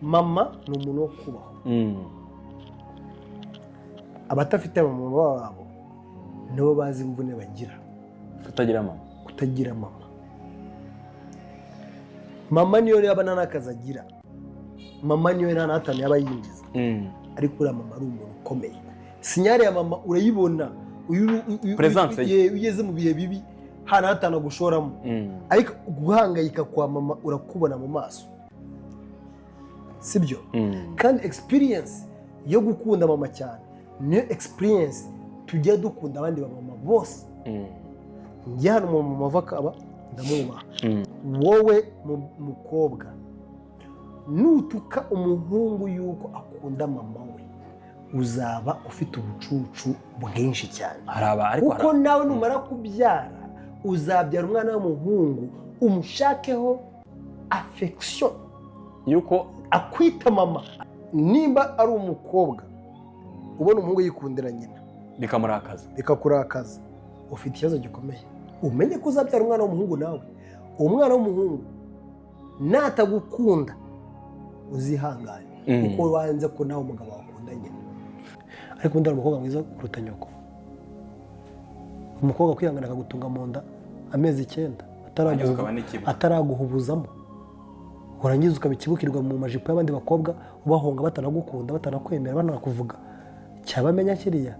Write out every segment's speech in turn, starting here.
mama ni umuntu wo kubaho. Abatafite mama babo nibo bazi imvune bagira. Kutagira mama. Mama niyo rero abana nakaza agira. Mama niyo rero natanye abayinjiza. Ariko ura mama ari umuntu ukomeye. Sinyare ya mama urayibona. Presence ugeze mu bihe bibi hana hatana gushoramo. Ariko guhangayika kwa mama urakubona mu maso. Sibyo? Kandi experience yo gukunda mama cyane niyo experience tujya dukunda abandi bamama bose. Njye hano mu mama vakaba ndamwubaha. Wowe mukobwa nutuka umuhungu yuko akunda mama we uzaba ufite ubucucu bwinshi cyane. Kuko nawe numara kubyara uzabyara umwana w'umuhungu umushakeho affection yuko akwita mama. Nimba ari umukobwa ubona umuhungu yikundira nyina bikakurakaza ufite ikibazo gikomeye. Umenye ko uzabyara umwana w'umuhungu nawe umwana w'umuhungu natagukunda uzihangane kuko wanze ko nawe umugabo wakunda nyina. Ariko ndari umukobwa mwiza kuruta nyoko. Umukobwa kwihangana akagutunga mu nda amezi 9 ataraguhubuzamo urangiza ukabikibukirwa mu majipo y'abandi bakobwa ubahonga batanagukunda batanakwemera banakuvuga cyabamenya kiriya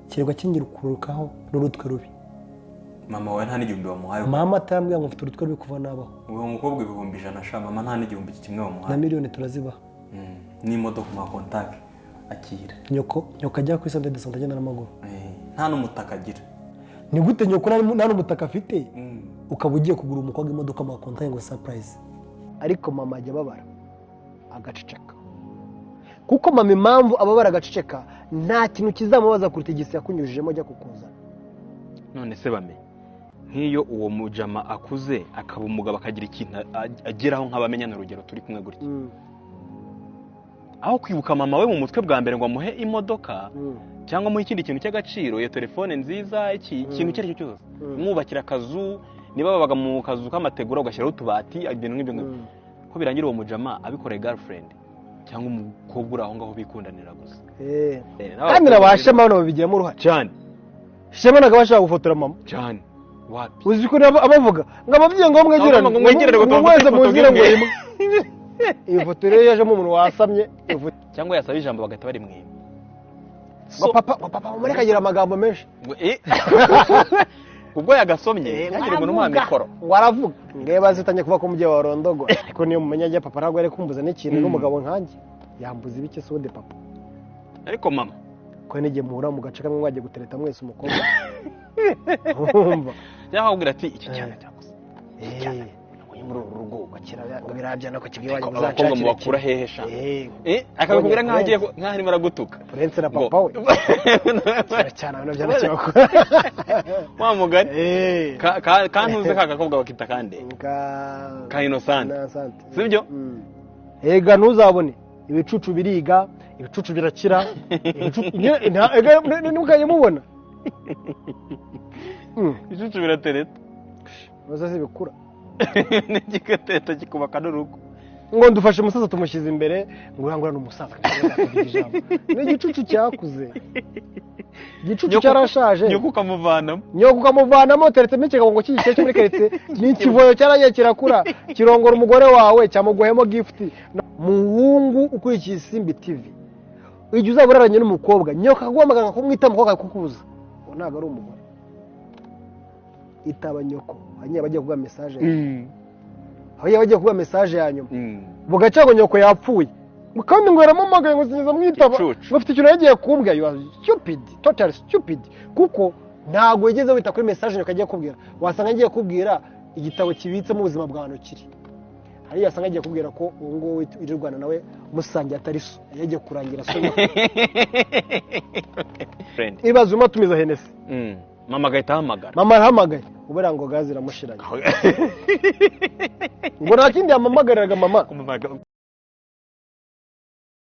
kirwa kingirukurukaho n'urutwe rubi. Mama we nta n'igihumbi bamuhaye. Mama atambwiye ngo mfite urutwe rubi kuva nabaho. Uwo mukobwa ibihumbi 100 sha mama nta n'igihumbi kimwe bamuhaye. Na miliyoni turazibaha. N'imodoka ma contact akira. Nyoko ajya ku isande de sante agenda n'amaguru. Nta n'umutaka agira. Ni gute nyoko nta n'umutaka afite? Ukaba ugiye kugura umukobwa imodoka ma contact ngo surprise. Ariko mama ajya babara agaceceka. Kuko mama impamvu ababara agaceceka nta kintu kizamubaza kuruta igisi yakunyujijemo ajya kukuza. None se bame nk'iyo uwo mujama akuze akaba umugabo akagira ikintu ageraho nk'abamenya na rugero turi kumwe gutya. Aho kwibuka mama we mu mutwe bwa mbere ngo amuhe imodoka cyangwa mu ikindi kintu cy'agaciro iyo telefone nziza ikintu cyari cyo cyose mwubakira akazu niba babaga mu kazu k'amategura ugashyiraho utubati ibintu nk'ibyo ko birangira uwo mujama abikoreye girlfriend cyangwa umukobwa uri aho ngaho bikundanira gusa. Kandi nabashe mano babigiramo uruhare cyane. Shema naga bashaka gufotora mama cyane. Wapi uzi ko abavuga ngo ababyeyi ngo mwegerane ngo mwegerane ngo mwese muzire ngo imwe. Iyo foto rero yaje mu muntu wasamye cyangwa yasaba ijambo bagahita bari mwimwe. Ngo papa muri kagira amagambo menshi. Ubwo yagasomye ntagire umuntu umuha mikoro ngo aravuga ngiye bazitanye kuva ko mujye warondogo. Ariko niyo mumenya ajya papa ntabwo ari kumbuza n'ikintu n'umugabo nkanjye yambuza ibike sode papa. Ariko mama ko nige muhura mu gace kamwe wagiye gutereta mwese umukobwa. Umva yakubwira ati iki cyane cyakoze. Muri urugo bakira birabyana ko kibwiye waje abakobwa mu bakura hehesha. Akabikubwira nkagiye nkahari maragutuka. Prince na papa we. Cyane no byana cyako. Wa mugani. Kantuze kakakobwa bakita kande. Ka Innocent. Sibyo? Ega ntuzabone ibicucu biriga ibicucu birakira ntukajye mubona ibicucu biratereta baza zibikura n'igikateta kikubaka n'urugo ngo ndufashe umusaza tumushyize imbere ngo urangurane umusaza n'igicucu cyakuze igicucu cyarashaje nyoko ukamuvanamo teretse n'ikigabo ngo kigice cyo muri keretse n'ikivoyo cyaragiye kirakura kirongora umugore wawe cyamuguhemo gift. Muhungu ukurikiye Simbi TV ujye uzaburaranye n'umukobwa nyoka agombaga kumwita umukobwa kukuza ntago ari umugore itaba nyoko hanyuma bagiye kuguha message bagiye kuguha message yanyuma bugaca ngo nyoko yapfuye kandi ngo yaramamagaye ngo sinza mwitaba bafite ikintu yagiye kumbwira you are stupid totally stupid kuko ntago yigeze wita kuri message nyoko agiye kubwira wasanga agiye kubwira igitabo kibitse mu buzima bw'abantu kiri hari yasanga agiye kubwira ko uwo ngo wirirwana nawe musangiye atari so yagiye kurangira so friend ibaze umatumiza Hennessy mama gahita ahamagara mama arahamagaye ubera ngo gazi ramushiranye ngo nta kindi yamamagariraga mama